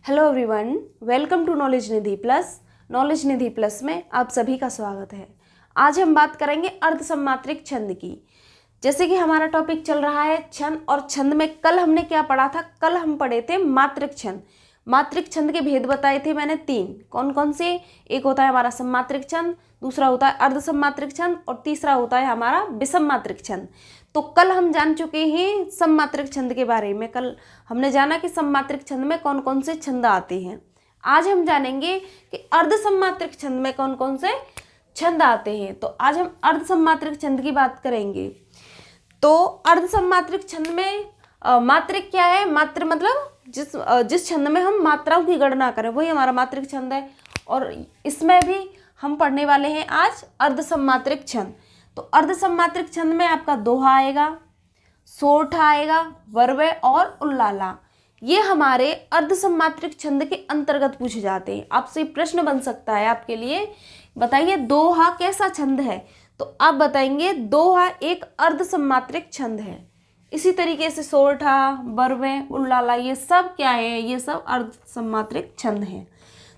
Hello everyone, welcome to knowledge Nidhi plus. Knowledge Nidhi plus में आप सभी का स्वागत है। आज हम बात करेंगे अर्धसम्मात्रिक छंद की। जैसे कि हमारा टॉपिक चल रहा है छंद, और छंद में कल हमने क्या पढ़ा था? कल हम पढ़े थे मात्रिक छंद। मात्रिक छंद के भेद बताए थे मैंने 3। कौन कौन से? एक होता है हमारा सम्मात्रिक छंद, दूसरा होता है अर्धसम्मात्रिक छंद, और तीसरा होता है हमारा विषम मात्रिक छंद। तो कल हम जान चुके हैं सम्मात्रिक छंद के बारे में। कल हमने जाना कि सम्मात्रिक छंद में कौन कौन से छंद आते हैं। आज हम जानेंगे कि अर्धसम्मात्रिक छंद में कौन कौन से छंद आते हैं। तो आज हम अर्धसम्मात्रिक छंद की बात करेंगे। तो अर्धसम्मात्रिक छंद में मात्रिक क्या है? मात्र मतलब जिस छंद में हम मात्राओं की गणना करें वही हमारा मात्रिक छंद है। और इसमें भी हम पढ़ने वाले हैं आज अर्धसम्मात्रिक छंद। तो अर्धसम्मात्रिक छंद में आपका दोहा आएगा, सोरठा आएगा, वर्वय और उल्लाला। ये हमारे अर्धसम्मात्रिक छंद के अंतर्गत पूछे जाते हैं। आपसे प्रश्न बन सकता है आपके लिए, बताइए दोहा कैसा छंद है? तो आप बताएंगे दोहा एक अर्धसम्मात्रिक छंद है। इसी तरीके से सोरठा, वर्वय, उल्लाला ये सब क्या है? ये सब अर्धसम्मात्रिक छंद हैं।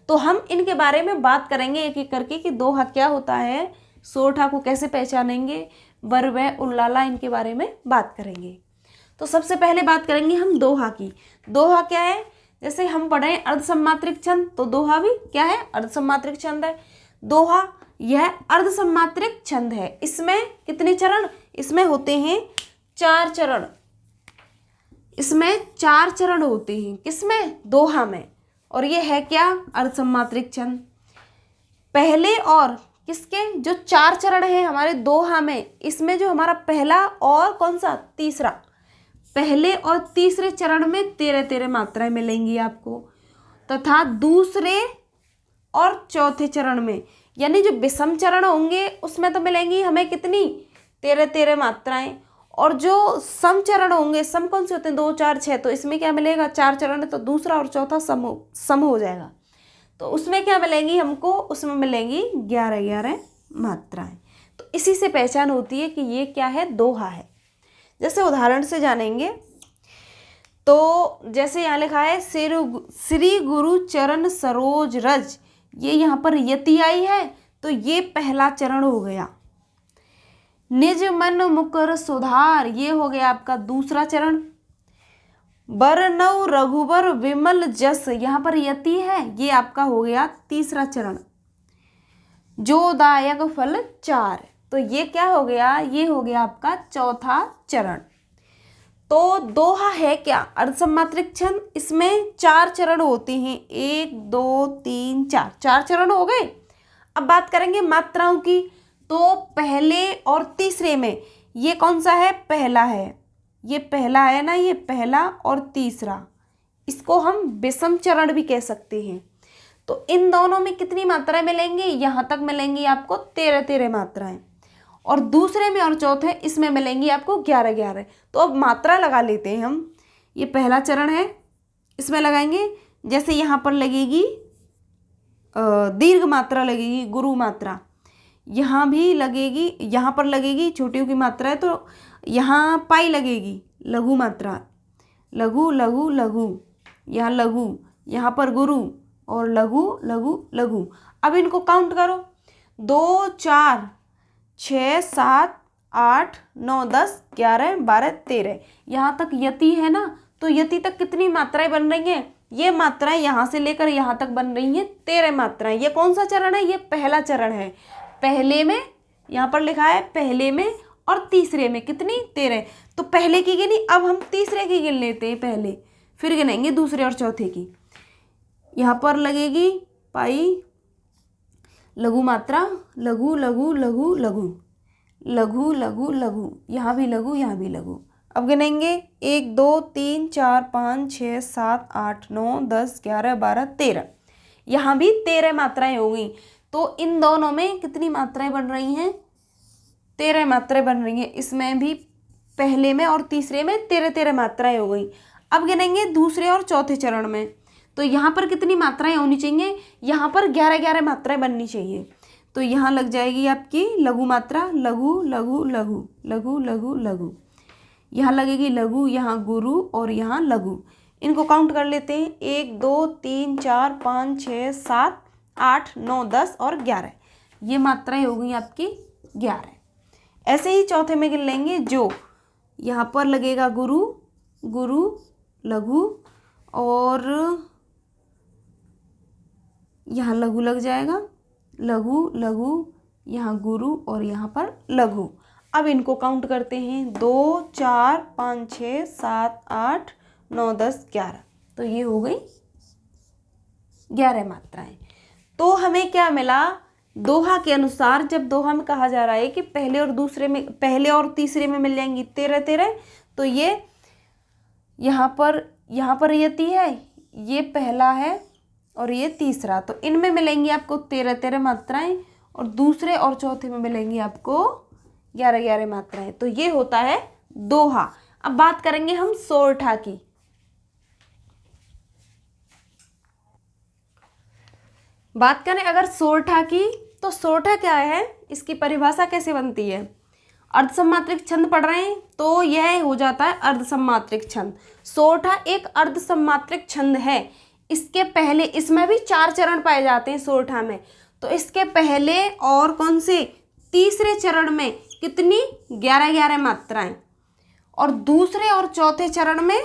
तो हम इनके बारे में बात करेंगे एक एक करके कि दोहा क्या होता है, सोरठा को कैसे पहचानेंगे, वर्वय, उल्लाला इनके बारे में बात करेंगे। तो सबसे पहले बात करेंगे हम दोहा की। दोहा क्या है? जैसे हम पढ़े अर्धसम्मात्रिक छंद, तो दोहा भी क्या है? अर्धसम्मात्रिक छंद है। दोहा यह अर्धसम्मात्रिक छंद है। इसमें कितने चरण? इसमें होते हैं 4 चरण। इसमें 4 चरण होते हैं। किसमें? दोहा में। और ये है क्या? अर्धसम्मात्रिक छंद। पहले और किसके जो 4 चरण हैं हमारे दोहा में, इसमें जो हमारा पहला और कौन सा? तीसरा। पहले और तीसरे चरण में 13-13 मात्राएं मिलेंगी आपको, तथा दूसरे और चौथे चरण में, यानी जो विषम चरण होंगे उसमें तो मिलेंगी हमें कितनी? 13-13 मात्राएं। और जो सम चरण होंगे, सम कौन से होते हैं? 2, 4, 6। तो इसमें क्या मिलेगा? 4 चरण है तो दूसरा और चौथा सम हो जाएगा। तो उसमें क्या मिलेंगी हमको? उसमें मिलेंगी 11-11 मात्राएं। तो इसी से पहचान होती है कि ये क्या है? दोहा है। जैसे उदाहरण से जानेंगे तो जैसे यहाँ लिखा है श्री गुरु चरण सरोज रज। ये यहाँ पर यति आई है तो ये पहला चरण हो गया। निज मन मुकर सुधार, ये हो गया आपका दूसरा चरण। बरनौ रघुबर विमल जस, यहाँ पर यति है, ये आपका हो गया तीसरा चरण। जो दायक फल 4, तो ये क्या हो गया? ये हो गया आपका चौथा चरण। तो दोहा है क्या? अर्धसम्मात्रिक छंद। इसमें 4 चरण होते हैं। 1, 2, 3, 4, 4 चरण हो गए। अब बात करेंगे मात्राओं की। तो पहले और तीसरे में ये कौन सा है? पहला है। ये पहला है ना, ये पहला और तीसरा। इसको हम विषम चरण भी कह सकते हैं। तो इन दोनों में कितनी मात्राएं मिलेंगी? यहाँ तक मिलेंगी आपको 13-13 मात्राएं। और दूसरे में और चौथे इसमें मिलेंगी आपको 11-11। तो अब मात्रा लगा लेते हैं हम। ये पहला चरण है, इसमें लगाएंगे। जैसे यहाँ पर लगेगी दीर्घ मात्रा, लगेगी गुरु मात्रा। यहाँ भी लगेगी, यहाँ पर लगेगी छोटियों की मात्रा है तो यहाँ पाई लगेगी, लघु मात्रा। लघु लघु लघु, यहाँ लघु, यहाँ पर गुरु और लघु लघु लघु। अब इनको काउंट करो। 2, 4, 6, 7, 8, 9, 10, 11, 12, 13। यहाँ तक यति है ना, तो यति तक कितनी मात्राएं बन रही हैं? ये मात्राएं यहाँ से लेकर यहाँ तक बन रही हैं 13 मात्राएं। ये कौन सा चरण है? ये पहला चरण है। पहले में यहाँ पर लिखा है पहले में और तीसरे में कितनी? 13। तो पहले की गिनी, अब हम तीसरे की गिन लेते हैं पहले, फिर गिनेंगे दूसरे और चौथे की। यहाँ पर लगेगी पाई, लघु मात्रा, लघु लघु लघु लघु लघु लघु लघु, यहाँ भी लघु, यहाँ भी लघु। अब गिनेंगे 1, 2, 3, 4, 5, 6, 7, 8, 9, 10, 11, 12, 13। यहाँ भी 13 मात्राएं होंगी। तो इन दोनों में कितनी मात्राएं बन रही हैं? 13 मात्राएं बन रही हैं। इसमें भी पहले में और तीसरे में 13-13 मात्राएं हो गई। अब गिनेंगे दूसरे और चौथे चरण में। तो यहाँ पर कितनी मात्राएं होनी चाहिए? यहाँ पर 11-11 मात्राएं बननी चाहिए। तो यहाँ लग जाएगी आपकी लघु मात्रा, लघु लघु लघु लघु लघु लघु। यहाँ लगेगी लघु, यहाँ गुरु और यहाँ लघु। इनको काउंट कर लेते हैं, 1 2 3 4 5 6 7 8 9 10 और 11। ये मात्राएं हो गई आपकी 11। ऐसे ही चौथे में गिन लेंगे, जो यहाँ पर लगेगा गुरु, गुरु, लघु, और यहाँ लघु लग जाएगा, लघु, लघु, यहाँ गुरु और यहाँ पर लघु। अब इनको काउंट करते हैं, 2 4 5 6 7 8 9 10 11। तो ये हो गई 11 मात्राएं। तो हमें क्या मिला, दोहा के अनुसार जब दोहा में कहा जा रहा है कि पहले और तीसरे में मिल जाएंगी 13 13, तो ये यहाँ पर यति है, ये पहला है और ये तीसरा, तो इनमें मिलेंगी आपको 13 13 मात्राएं, और दूसरे और चौथे में मिलेंगी आपको 11 11 मात्राएं। तो ये होता है दोहा। अब बात करेंगे हम सोरठा की। बात करें अगर सोरठा की, तो सोरठा क्या है, इसकी परिभाषा कैसे बनती है। अर्धसम्मात्रिक छंद पढ़ रहे हैं तो यह हो जाता है अर्धसम्मात्रिक छंद। सोरठा एक अर्धसम्मात्रिक छंद है। इसके पहले, इसमें भी 4 चरण पाए जाते हैं सोरठा में, तो इसके पहले और कौन से, तीसरे चरण में कितनी, 11 11 मात्राएं, और दूसरे और चौथे चरण में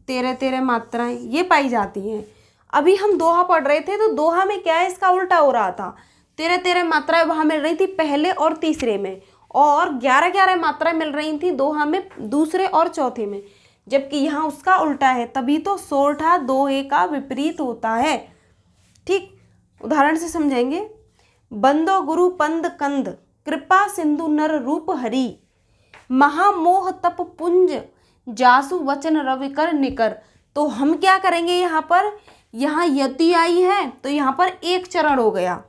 13 13 मात्राएं ये पाई जाती हैं। अभी हम दोहा पढ़ रहे थे, तो दोहा में क्या है, इसका उल्टा हो रहा था। 13 13 मात्राएं वहां मिल रही थी पहले और तीसरे में, और 11 11 मात्राएं मिल रही थी दोहा में दूसरे और चौथे में, जबकि यहाँ उसका उल्टा है। तभी तो सोरठा दोहे का विपरीत होता है। ठीक, उदाहरण से समझेंगे। बंदो गुरु पंद कंद, कृपा सिंधु नर रूप हरि, महामोह तप पुंज, जासु वचन रवि कर निकर। तो हम क्या करेंगे, यहाँ पर, यहाँ यति आई है तो यहाँ पर एक चरण हो गया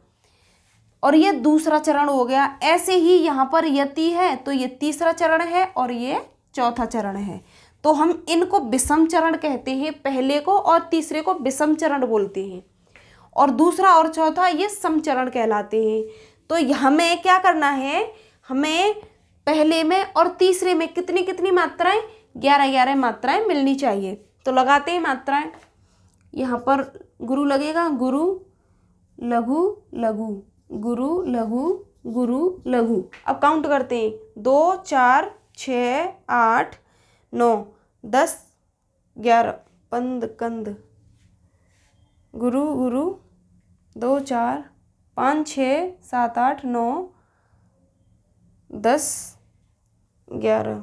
और ये दूसरा चरण हो गया। ऐसे ही यहाँ पर यति है तो ये तीसरा चरण है और ये चौथा चरण है। तो हम इनको विषम चरण कहते हैं, पहले को और तीसरे को विषम चरण बोलते हैं, और दूसरा और चौथा ये सम चरण कहलाते हैं। तो हमें क्या करना है, हमें पहले में और तीसरे में कितनी कितनी मात्राएं, 11 11 मात्राएं मिलनी चाहिए। तो लगाते हैं मात्राएं। यहाँ पर गुरु लगेगा, गुरु, लघु, लघु, गुरु, लघु, गुरु, लघु। अब काउंट करते हैं, 2 4 6 8 9 10 11, पंद कंद, गुरु, गुरु, 2 4 5 6 7 8 9 10 11।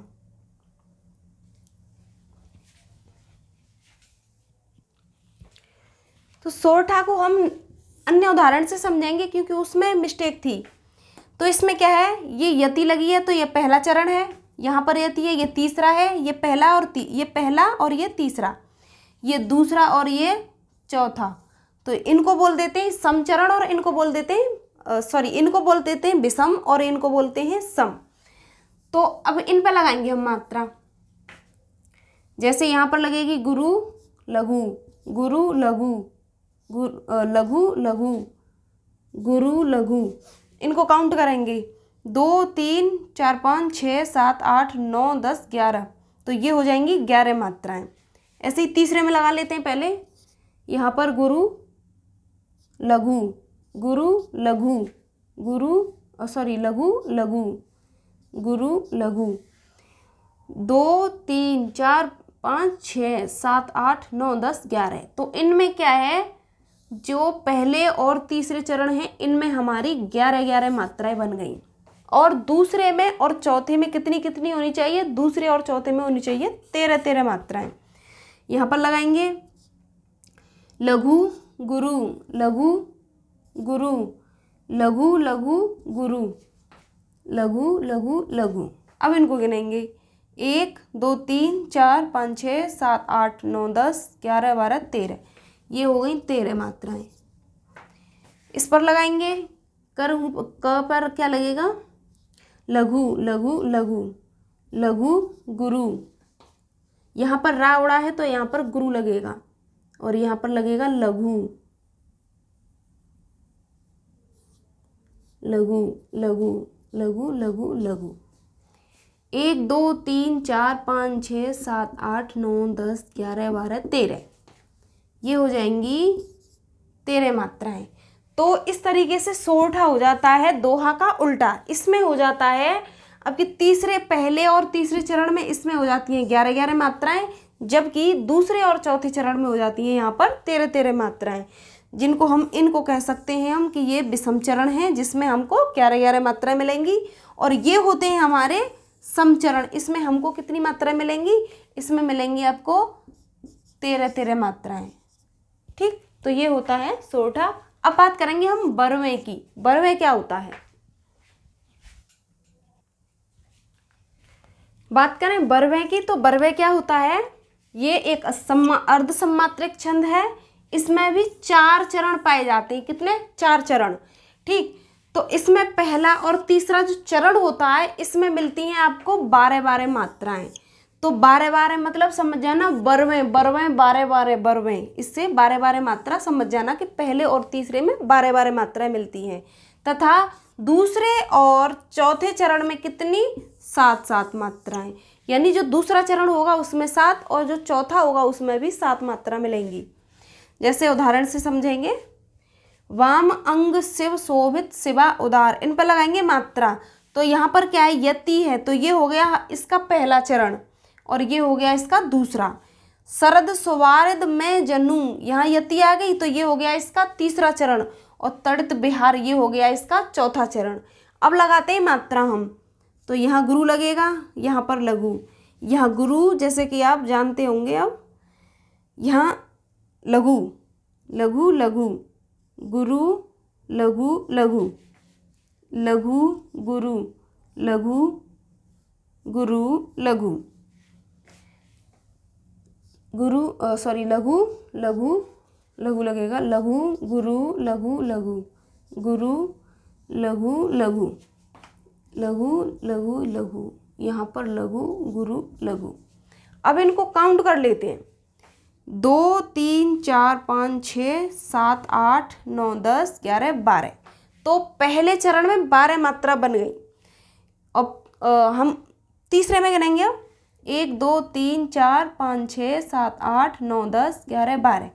तो सोरठा को हम अन्य उदाहरण से समझेंगे क्योंकि उसमें मिस्टेक थी। तो इसमें क्या है, ये यति लगी है तो ये पहला चरण है, यहाँ पर यति है, ये तीसरा है, ये पहला और ये तीसरा, ये दूसरा और ये चौथा। तो इनको बोल देते हैं समचरण और इनको बोल देते हैं इनको बोल देते हैं विषम और इनको बोलते हैं सम। तो अब इन पर लगाएंगे हम मात्रा। जैसे यहाँ पर लगेगी गुरु लघु, गुरु लघु, लघु लघु, गुरु लघु। इनको काउंट करेंगे, 2 3 4 5 6 7 8 9 10 11। तो ये हो जाएंगी 11 मात्राएं। ऐसे ही तीसरे में लगा लेते हैं पहले। यहाँ पर गुरु लघु, गुरु लघु, लघु लघु, गुरु लघु। 2 3 4 5 6 7 8 9 10 11। तो इनमें क्या है, जो पहले और तीसरे चरण हैं इनमें हमारी 11 11 मात्राएं बन गई, और दूसरे में और चौथे में कितनी कितनी होनी चाहिए, दूसरे और चौथे में होनी चाहिए 13 13 मात्राएं। यहाँ पर लगाएंगे लघु गुरु, लघु गुरु, लघु लघु गुरु, लघु लघु लघु। अब इनको गिनेंगे, 1 2 3 4 5 6 7 8 9 10 11 12 13। ये हो गई 13 मात्राएं। इस पर लगाएंगे, क पर क्या लगेगा, लघु लघु लघु, लघु गुरु। यहाँ पर रा उड़ा है तो यहाँ पर गुरु लगेगा और यहाँ पर लगेगा लघु, लघु लघु लघु लघु लघु। 1 2 3 4 5 6 7 8 9 10 11 12 13, ये हो जाएंगी 13 मात्राएं। तो इस तरीके से सोठा हो जाता है दोहा का उल्टा। इसमें हो जाता है अब कि पहले और तीसरे चरण में इसमें हो जाती हैं 11-11 मात्राएं, जबकि दूसरे और चौथे चरण में हो जाती हैं यहाँ पर 13-13 मात्राएं, जिनको हम इनको कह सकते हैं हम कि ये विषम चरण है, जिसमें हमको 11-11 मात्राएं मिलेंगी। और ये होते हैं हमारे समचरण, इसमें हमको कितनी मात्राएं मिलेंगी, इसमें मिलेंगी आपको 13-13 मात्राएं। ठीक, तो ये होता है सोठा। अब बात करेंगे हम बरवें की। बरवें क्या होता है? बात करें बरवे की, तो बरवे क्या होता है? ये एक अर्ध सम्मात्रिक छंद है। इसमें भी 4 चरण पाए जाते हैं। कितने? 4 चरण। ठीक, तो इसमें पहला और तीसरा जो चरण होता है, इसमें मिलती हैं आपको 12-12 मात्राएं। तो 12-12 मतलब समझ जाना बरवें 12-12 बरवें, इससे 12-12 मात्रा समझ जाना कि पहले और तीसरे में 12-12 मात्राएं मिलती हैं। तथा दूसरे और चौथे चरण में कितनी? 7-7 मात्राएं। यानी जो दूसरा चरण होगा उसमें 7 और जो चौथा होगा उसमें भी 7 मात्रा मिलेंगी। जैसे उदाहरण से समझेंगे, वाम अंग शिव शोभित शिवा उदार, इन पर लगाएंगे मात्रा। तो यहाँ पर क्या है? यति है, तो ये हो गया इसका पहला चरण और ये हो गया इसका दूसरा। शरद सुवारिद में जनू, यहाँ यति आ गई, तो ये हो गया इसका तीसरा चरण। और तड़ित बिहार, ये हो गया इसका चौथा चरण। अब लगाते हैं मात्रा हम, तो यहाँ गुरु लगेगा, यहाँ पर लघु। यहाँ गुरु जैसे कि आप जानते होंगे, अब यहाँ लघु लघु लघु, गुरु लघु लघु, लघु गुरु, लघु गुरु लघु, गुरु लघु लघु लघु लगेगा, लघु गुरु लघु लघु, गुरु लघु लघु, लघु लघु लघु, यहाँ पर लघु गुरु लघु। अब इनको काउंट कर लेते हैं। 2 3 4 5 6 7 8 9 10 11 12। तो पहले चरण में 12 मात्रा बन गई। अब हम तीसरे में गिनेंगे। अब 1 2 3 4 5 6 7 8 9 10 11 12।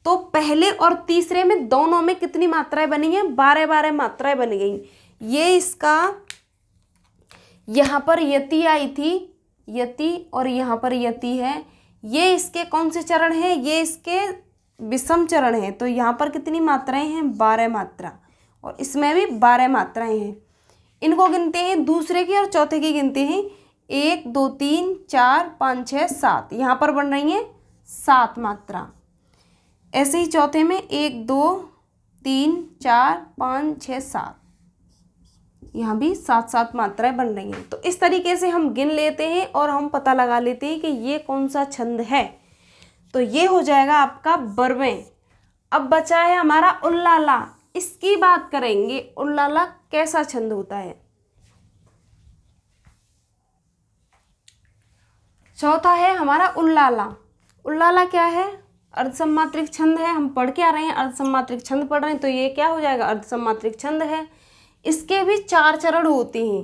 तो पहले और तीसरे में दोनों में कितनी मात्राएं बनी हैं? 12-12 मात्राएं बन गई। ये इसका यहाँ पर यति आई थी, यति, और यहाँ पर यति है। ये इसके कौन से चरण है? ये इसके विषम चरण है। तो यहाँ पर कितनी मात्राएं हैं? 12 मात्रा, और इसमें भी 12 मात्राएं हैं। इनको गिनते हैं, दूसरे की और चौथे की गिनते हैं। 1 2 3 4 5 6 7, यहाँ पर बन रही है 7 मात्रा। ऐसे ही चौथे में 1 2 3 4 5 6 7, यहाँ भी 7-7 मात्राएं बन रही हैं। तो इस तरीके से हम गिन लेते हैं और हम पता लगा लेते हैं कि ये कौन सा छंद है। तो ये हो जाएगा आपका बरवें। अब बचा है हमारा उल्लाला। इसकी बात करेंगे, उल्लाला कैसा छंद होता है। चौथा है हमारा उल्लाला। उल्लाला क्या है? अर्धसम्मात्रिक छंद है। हम पढ़ के आ रहे हैं, अर्धसम्मात्रिक छंद पढ़ रहे हैं, तो ये क्या हो जाएगा? अर्धसम्मात्रिक छंद है। इसके भी 4 चरण होते हैं।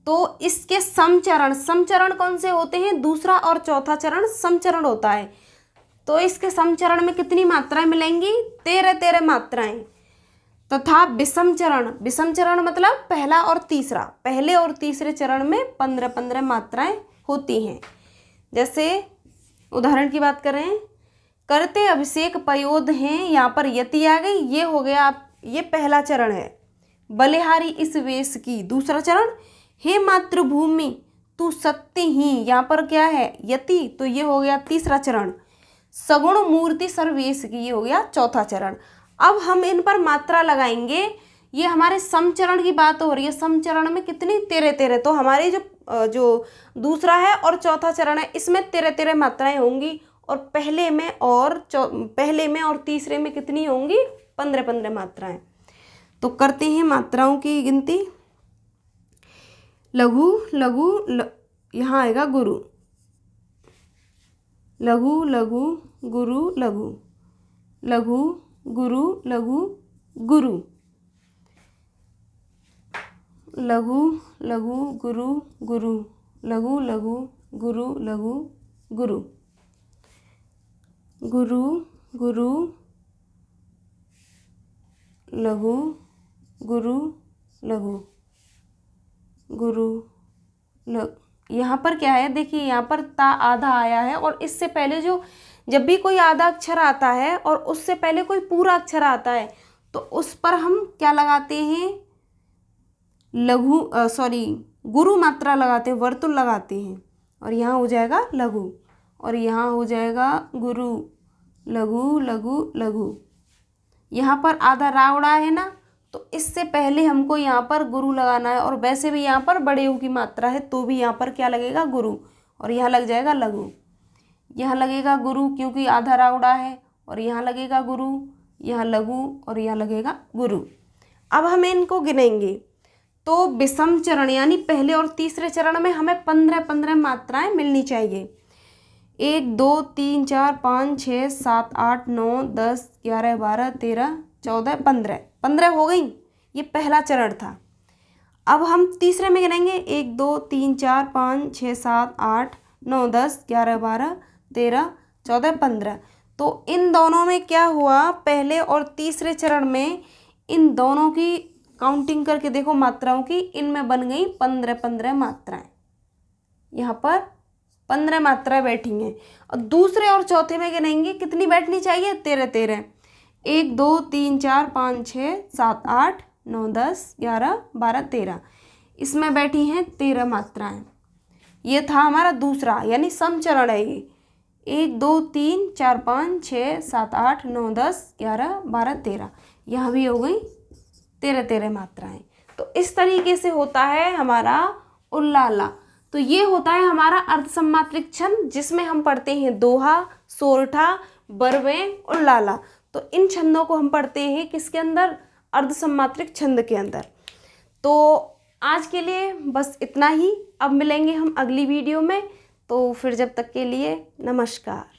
तो इसके समचरण, समचरण कौन से होते हैं? दूसरा और चौथा चरण समचरण होता है। तो इसके समचरण में कितनी मात्राएं मिलेंगी? 13-13 मात्राएं। तथा विषम चरण, विषम चरण मतलब पहला और तीसरा, पहले और तीसरे चरण में 15-15 मात्राएं होती हैं। जैसे उदाहरण की बात करें, करते अभिषेक पयोध हैं, यहाँ पर यति आ गई, ये हो गया, ये पहला चरण है। बलिहारी इस वेश की, दूसरा चरण। हे मातृभूमि तू सत्य ही, यहाँ पर क्या है? यति, तो ये हो गया तीसरा चरण। सगुण मूर्ति सर्वेश की, ये हो गया चौथा चरण। अब हम इन पर मात्रा लगाएंगे। ये हमारे समचरण की बात हो रही है। समचरण में कितनी? 13-13। तो हमारे जो दूसरा है और चौथा चरण है, इसमें 13-13 मात्राएं होंगी। और पहले में और तीसरे में कितनी होंगी? 15-15 मात्राएं। तो करते हैं मात्राओं की गिनती। लघु लघु यहाँ आएगा गुरु, लघु लघु गुरु लघु, लघु गुरु लघु गुरु, लघु लघु गुरु गुरु, लघु लघु गुरु लघु गुरु गुरु गुरु लघु गुरु लघु गुरु यहाँ पर क्या है, देखिए यहाँ पर ता आधा आया है और इससे पहले जो जब भी कोई आधा अक्षर आता है और उससे पहले कोई पूरा अक्षर आता है तो उस पर हम क्या लगाते हैं, गुरु मात्रा लगाते हैं, वर्तुल लगाते हैं और यहाँ हो जाएगा लघु और यहाँ हो जाएगा गुरु लघु लघु लघु। यहाँ पर आधा रा उड़ा है ना, तो इससे पहले हमको यहाँ पर गुरु लगाना है और वैसे भी यहाँ पर बड़े ऊ की मात्रा है तो भी यहाँ पर क्या लगेगा, गुरु, और यहाँ लग जाएगा लघु। यहाँ लगेगा गुरु क्योंकि आधा रा उड़ा है और यहाँ लगेगा गुरु, यहाँ लघु और यहाँ लगेगा गुरु। अब हम इनको गिनेंगे तो विषम चरण यानी पहले और तीसरे चरण में हमें 15-15 मात्राएं मिलनी चाहिए। 1 2 3 4 5 6 7 8 9 10 11 12 13 14 15 हो गई। ये पहला चरण था। अब हम तीसरे में गिनेंगे 1 2 3 4 5 6 7 8 9 10 11 12 13 14 15। तो इन दोनों में क्या हुआ, पहले और तीसरे चरण में इन दोनों की काउंटिंग करके देखो मात्राओं की, इनमें बन गई 15-15 मात्राएं। यहाँ पर 15 मात्राएं बैठी हैं और दूसरे और चौथे में गिनेंगे कितनी बैठनी चाहिए, 13-13। 1 2 3 4 5 6 7 8 9 10 11 12 13, इसमें बैठी हैं 13 मात्राएं। ये था हमारा दूसरा यानी समचरण है ये। 1 2 3 4 5 6 7 8 9 10 11 12 13, यहाँ भी हो गई 13-13 मात्राएं। तो इस तरीके से होता है हमारा उल्लाला। तो ये होता है हमारा अर्धसम्मात्रिक छंद जिसमें हम पढ़ते हैं दोहा, सोरठा, बरवें, उल्लाला। तो इन छंदों को हम पढ़ते हैं किसके अंदर, अर्धसम्मात्रिक छंद के अंदर। तो आज के लिए बस इतना ही। अब मिलेंगे हम अगली वीडियो में, तो फिर जब तक के लिए नमस्कार।